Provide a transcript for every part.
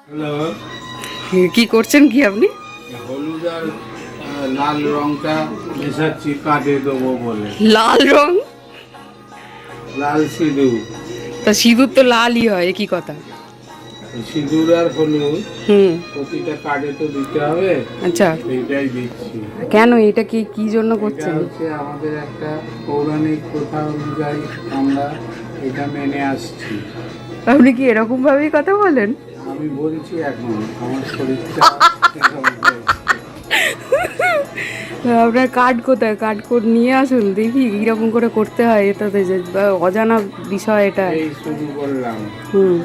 Hello, কি করছেন কি আপনি? হলুদ আর লাল রংটা মেশাচ্ছি কাটে দেবো বলে। লাল রং? লাল সিঁদুর। তা সিঁদুর তো লালই হয়, কি কথা? সিঁদুর আর হলুদ হুম, প্রতিটা কার্ডে তো দিতে হবে, আচ্ছা। এইটাই দিচ্ছি। কেন এটা কি জন্য এটা করছেন? হচ্ছে আমাদের একটা পৌরাণিক প্রথা অনুযায়ী আমরা এটা মেনে আসছি। আপনি কি এরকম ভাবেই কথা বলেন? আমি বলছি এখন আমার শরীরটা এরকম হয়েছে। আপনার কার্ড কোথায়? কার্ড কোড নিয়ে আসুন, দেখি কিরকম করে করতে হয়। এটাতে যে অজানা বিষয় এটা। এই শুরু করলাম। হুম,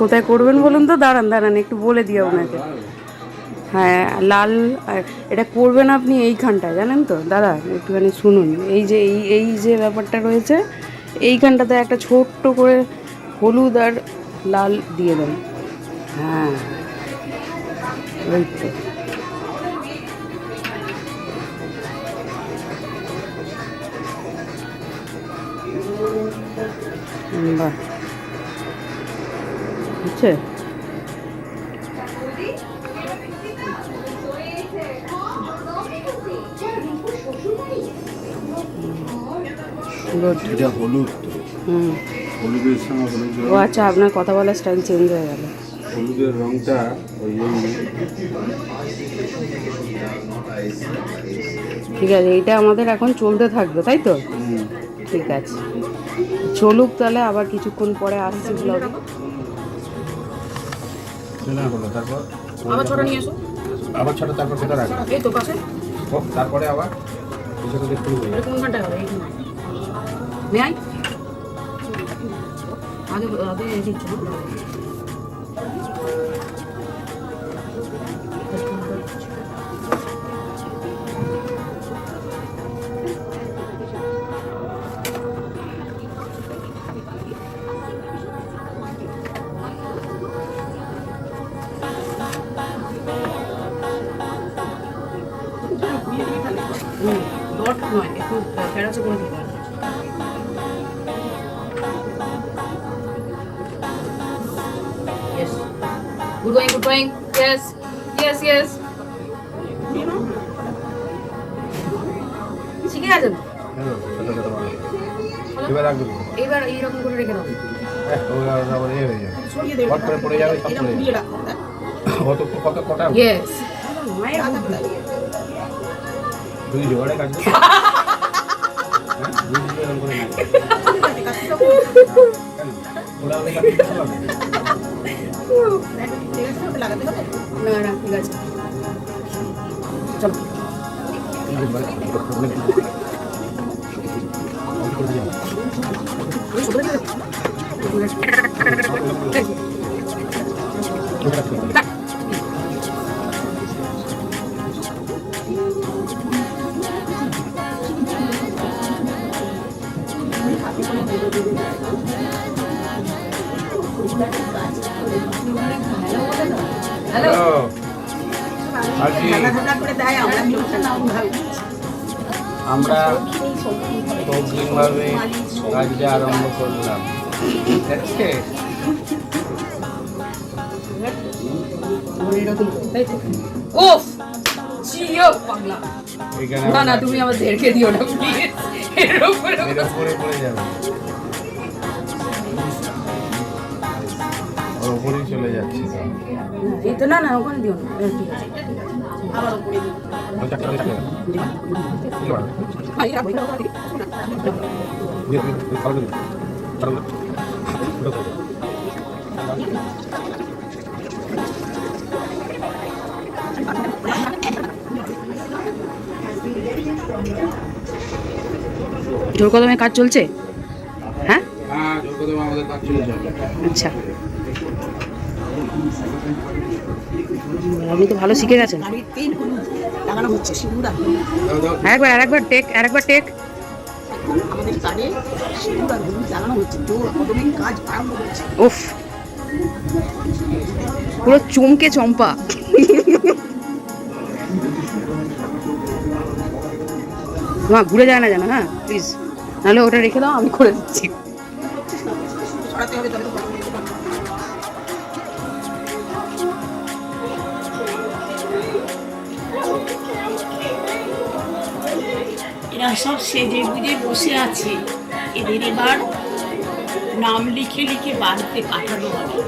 কোথায় করবেন বলুন তো? দাঁড়ান দাঁড়ান, একটু বলে দিই আপনাকে। হ্যাঁ, লাল। এটা করবেন আপনি এইখানটায়, জানেন তো দাদা? একটুখানি শুনুন। এই যে এই যে ব্যাপারটা রয়েছে, এইখানটাতে একটা ছোট্ট করে হলুদ আর লাল দিয়ে দেন। হ্যাঁ, ওই তো। বাহ, বুঝছে? গুড। এটা হলুদ তো, হুম। হলুদের সঙ্গে হলুদ ও আচ্ছা, আপনার কথা বলার স্টাইল চেঞ্জ হয়ে গেল। হলুদের রংটা ওই জন্য। ঠিক আছে, এইটা আমাদের এখন চলতে থাকবে, তাই তো? ঠিক আছে, চলুক তাহলে। আবার কিছুক্ষণ পরে আসছি ব্লগে। তারপর আবার ছোট নিয়ে এসো। আবার ছোট, তারপর সেটা রাখবে। এই তো পাশে। তারপরে আবার সেটা দেখতে হবে। এটা কোনখানটায় হবে? এইখানে নে আয়। আগে আগে দিচ্ছ না? ডট নয়, একটু ফেরাচে করে দিতে হবে। Yes. Good going, good going. Yes. Yes, yes. শিখে গেছেন? এবার রাখবে। এইবার এইরকম করে রেখে দাও। আবার এ হয়ে যাবে। সরিয়ে দেবে। হট করে পড়ে যাবে, সব এটা পড়ে ঘুরিয়ে যাবে। রাখো। কত কটা Yes. মায়ের হাতে দুই জোগাড়ে কাজ করতে। দুই জোগাড়ে এরকম করে না। ওলা ওলা কাজ করতে হবে। লাগাতে হবে? না না, ঠিক আছে। চলো। হ্যালো। আমরা শৌখিনভাবে কাজটা আরম্ভ করলাম। দেখছে ওফ, জিও পাগলা। এখানে না না, তুমি আমার ঢেরকে দিও না প্লিজ। এর উপরে এর উপরে পড়ে যাবে, ওর উপরেই চলে যাচ্ছে। এটা না না, ওখানে দিও না। ঠিক আছে, আবার উপরে দিও। ওই চারটা দেখতে হবে। ভাই রাখো, এটা ওখানে দিয়ে কালো দিন কালো জোর কদমে কাজ চলছে? হ্যাঁ, হ্যাঁ, যোগ্যতা আমাদের কাজ চলে যাবে। আচ্ছা। আপনি তো ভালো শিখে গেছেন। আরেকবার টেক, আরেকবার টেক। আমাদের কার্ডে সিঁদুর আর হলুদ লাগানো হচ্ছে, জোর কদমে কাজ আরম্ভ হচ্ছে। উফ, পুরো চমকে চম্পা। মা ঘুরে যায় না জানো? হ্যাঁ প্লিজ, নাহলে ওটা রেখে দাও, আমি করে দিচ্ছি। সরাতে হবে তবে তো। এরা সব সেজে গুজে বসে আছে, এদের এবার নাম লিখে লিখে বাড়িতে পাঠানো হবে।